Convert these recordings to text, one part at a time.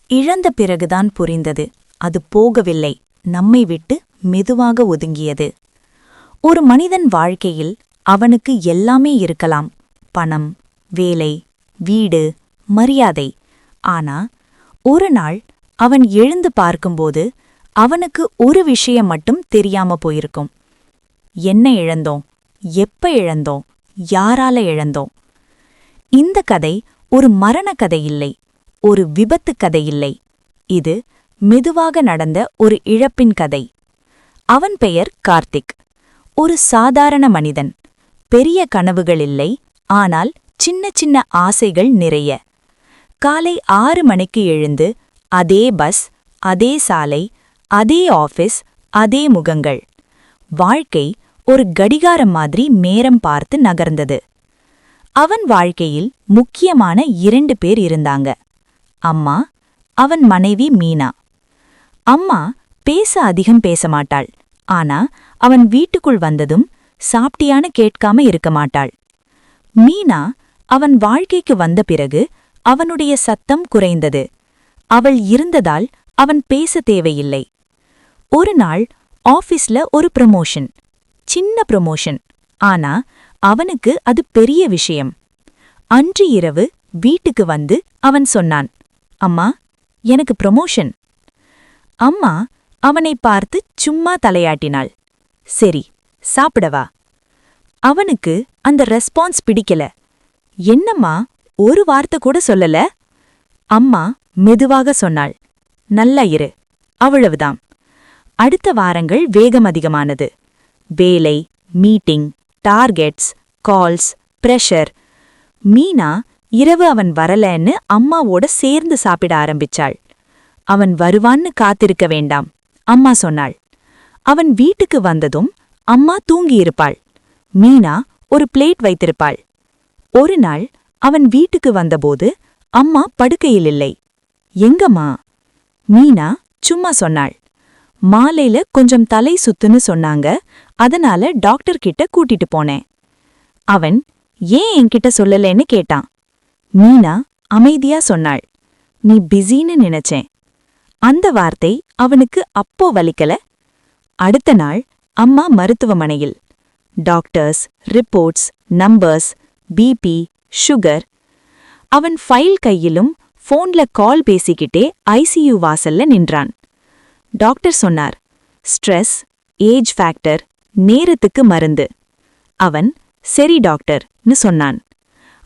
இழந்த பிறகுதான் புரிந்தது, அது போகவில்லை, நம்மை விட்டு மெதுவாக ஒதுங்கியது. ஒரு மனிதன் வாழ்க்கையில் அவனுக்கு எல்லாமே இருக்கலாம், பணம், வேலை, வீடு, மரியாதை. ஆனா ஒரு நாள் அவன் எழுந்து பார்க்கும்போது அவனுக்கு ஒரு விஷயம் மட்டும் தெரியாம போயிருக்கும். என்ன இழந்தோம், எப்ப இழந்தோம், யாரால இழந்தோம்? இந்த கதை ஒரு மரண கதை இல்லை, ஒரு விபத்து கதை இல்லை. இது மெதுவாக நடந்த ஒரு இழப்பின் கதை. அவன் பெயர் கார்த்திக். ஒரு சாதாரண மனிதன். பெரிய கனவுகள் இல்லை, ஆனால் சின்ன சின்ன ஆசைகள் நிறைய. காலை 6 மணிக்கு எழுந்து அதே பஸ், அதே சாலை, அதே ஆபீஸ், அதே முகங்கள். வாழ்க்கை ஒரு கடிகாரம் மாதிரி நேரம் பார்த்து நகர்ந்தது. அவன் வாழ்க்கையில் முக்கியமான 2 பேர் இருந்தாங்க. அம்மா, அவன் மனைவி மீனா. அம்மா அதிகம் பேச மாட்டாள், ஆனா அவன் வீட்டுக்குள் வந்ததும் சாப்பிட்டியான்னு கேட்காம இருக்க மாட்டாள். மீனா அவன் வாழ்க்கைக்கு வந்த பிறகு அவனுடைய சத்தம் குறைந்தது. அவள் இருந்ததால் அவன் பேச தேவையில்லை. ஒரு நாள் ஆபீஸ்ல ஒரு ப்ரமோஷன், சின்ன ப்ரமோஷன், ஆனா அவனுக்கு அது பெரிய விஷயம். அன்று இரவு வீட்டுக்கு வந்து அவன் சொன்னான், அம்மா, எனக்கு ப்ரமோஷன். அம்மா அவனை பார்த்து சும்மா தலையாட்டினாள். சரி, சாப்பிடவா? அவனுக்கு அந்த ரெஸ்பான்ஸ் பிடிக்கல. என்னம்மா, ஒரு வார்த்தை கூட சொல்லல? அம்மா மெதுவாக சொன்னாள், நல்லா இரு, அவ்வளவுதான். அடுத்த வாரங்கள் வேகம் அதிகமானது. வேலை, meeting, targets, calls, pressure. Meena இரவு அவன் வரலன்னு அம்மாவோட சேர்ந்து சாப்பிட ஆரம்பிச்சாள். அவன் வருவான்னு காத்திருக்க வேண்டாம், அம்மா சொன்னாள். அவன் வீட்டுக்கு வந்ததும் அம்மா தூங்கியிருப்பாள். மீனா ஒரு பிளேட் வைத்திருப்பாள். ஒரு நாள் அவன் வீட்டுக்கு வந்தபோது அம்மா படுக்கையில் இல்லை. எங்கம்மா? மீனா சும்மா சொன்னாள், மாலையில கொஞ்சம் தலை சுத்துன்னு சொன்னாங்க, அதனால டாக்டர் கிட்ட கூட்டிட்டு போனேன். அவன் ஏன் என்கிட்ட சொல்லலேன்னு கேட்டான். மீனா அமைதியா சொன்னாள், நீ பிஸின்னு நினைச்சேன். அந்த வார்த்தை அவனுக்கு அப்போ வலிக்கல. அடுத்த நாள் அம்மா மருத்துவமனையில். Doctors, reports, numbers, BP, sugar. அவன் ஃபைல் கையிலும் ஃபோன்ல கால் பேசிக்கிட்டே ஐசியூ வாசல்ல நின்றான். டாக்டர் சொன்னார், ஸ்ட்ரெஸ், ஏஜ் ஃபேக்டர், நேரத்துக்கு மருந்து. அவன் சரி டாக்டர்னு சொன்னான்.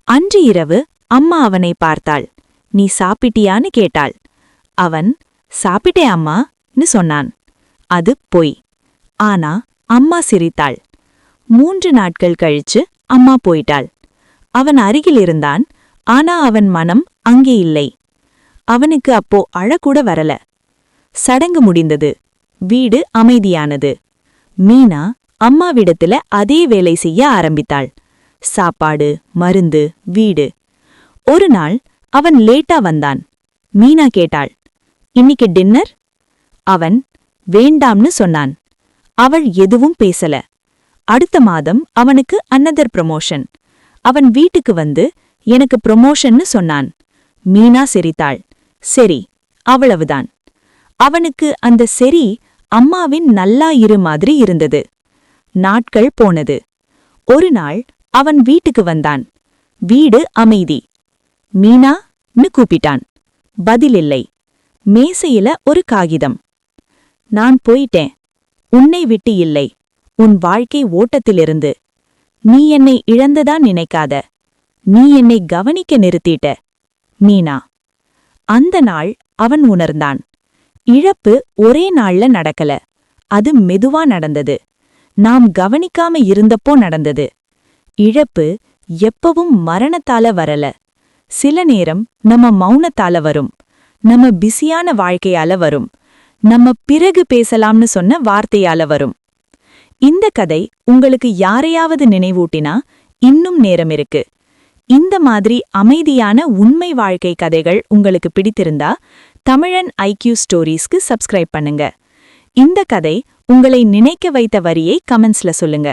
அன்று இரவு அம்மா அவனை பார்த்தாள். நீ சாப்பிட்டியான்னு கேட்டாள். அவன் சாப்பிட்டே அம்மான்னு சொன்னான். அது பொய். ஆனா அம்மா சிரித்தாள். 3 நாட்கள் கழிச்சு அம்மா போயிட்டாள். அவன் அருகில் இருந்தான், ஆனா அவன் மனம் அங்கே இல்லை. அவனுக்கு அப்போ அழக்கூட வரல. சடங்கு முடிந்தது. வீடு அமைதியானது. மீனா அம்மாவிடத்துல அதே வேலை செய்ய ஆரம்பித்தாள். சாப்பாடு, மருந்து, வீடு. ஒரு நாள் அவன் லேட்டா வந்தான். மீனா கேட்டாள், இன்னைக்கு டின்னர்? அவன் வேண்டாம்னு சொன்னான். அவள் எதுவும் பேசல. அடுத்த மாதம் அவனுக்கு அனதர் ப்ரமோஷன். அவன் வீட்டுக்கு வந்து எனக்கு ப்ரமோஷன்னு சொன்னான். மீனா சிரித்தாள். சரி, அவ்வளவுதான். அவனுக்கு அந்த சரி அம்மாவின் நல்லா இரு மாதிரி இருந்தது. நாட்கள் போனது. ஒரு நாள் அவன் வீட்டுக்கு வந்தான். வீடு அமைதி. மீனான்னு கூப்பிட்டான். பதிலில்லை. மேசையில ஒரு காகிதம். நான் போயிட்டேன். உன்னை விட்டு இல்லை, உன் வாழ்க்கை ஓட்டத்திலிருந்து. நீ என்னை இழந்ததா நினைக்காத. நீ என்னை கவனிக்க நிறுத்திட்ட. மீனா. அந்த நாள் அவன் உணர்ந்தான். இழப்பு ஒரே நாள்ல நடக்கல, அது மெதுவா நடந்தது. நாம் கவனிக்காம இருந்தப்போ நடந்தது. இழப்பு எப்பவும் மரணத்தால வரல. சில நேரம் நம்ம மௌனத்தால வரும், நம்ம பிஸியான வாழ்க்கையால வரும், நம்ம பிறகு பேசலாம்னு சொன்ன வார்த்தையால வரும். இந்த கதை உங்களுக்கு யாரையாவது நினைவூட்டினா இன்னும் நேரம் இருக்கு. இந்த மாதிரி அமைதியான உண்மை வாழ்க்கை கதைகள் உங்களுக்கு பிடித்திருந்தா தமிழன் ஐக்யூ ஸ்டோரீஸ்க்கு சப்ஸ்கிரைப் பண்ணுங்க. இந்த கதை உங்களை நினைக்க வைத்த வரியை கமெண்ட்ஸ்ல சொல்லுங்க.